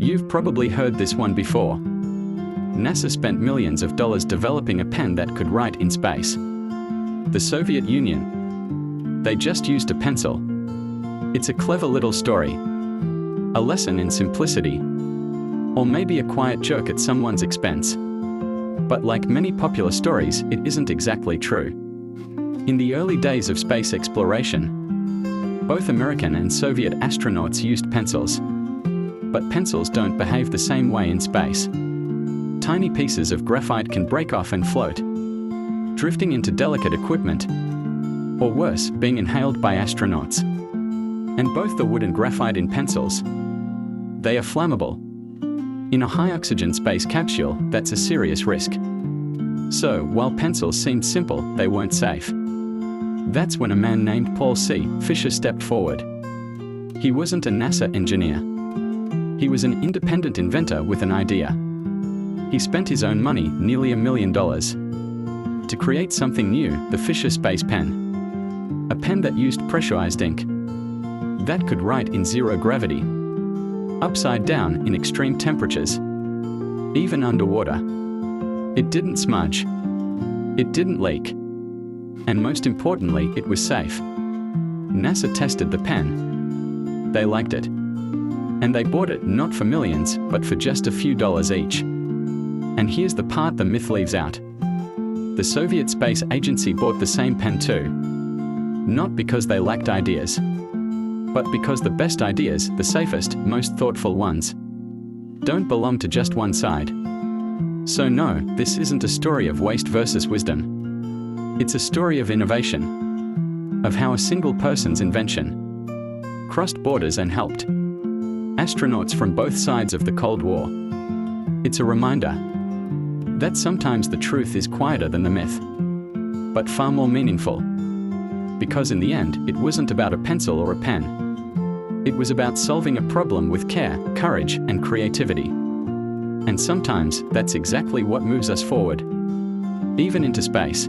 You've probably heard this one before. NASA spent millions of dollars developing a pen that could write in space. The Soviet Union. They just used a pencil. It's a clever little story. A lesson in simplicity. Or maybe a quiet joke at someone's expense. But like many popular stories, it isn't exactly true. In the early days of space exploration, both American and Soviet astronauts used pencils. But pencils don't behave the same way in space. Tiny pieces of graphite can break off and float, drifting into delicate equipment, or worse, being inhaled by astronauts. And both the wood and graphite in pencils, they are flammable. In a high-oxygen space capsule, that's a serious risk. So, while pencils seemed simple, they weren't safe. That's when a man named Paul C. Fisher stepped forward. He wasn't a NASA engineer. He was an independent inventor with an idea. He spent his own money, nearly $1 million, to create something new, the Fisher space pen. A pen that used pressurized ink, that could write in zero gravity, upside down in extreme temperatures, even underwater. It didn't smudge. It didn't leak. And most importantly, it was safe. NASA tested the pen. They liked it. And they bought it not for millions, but for just a few dollars each. And here's the part the myth leaves out. The Soviet Space Agency bought the same pen too. Not because they lacked ideas, but because the best ideas, the safest, most thoughtful ones, don't belong to just one side. So no, this isn't a story of waste versus wisdom. It's a story of innovation, of how a single person's invention crossed borders and helped astronauts from both sides of the Cold War. It's a reminder that sometimes the truth is quieter than the myth, but far more meaningful. Because in the end, it wasn't about a pencil or a pen. It was about solving a problem with care, courage, and creativity. And sometimes, that's exactly what moves us forward, even into space.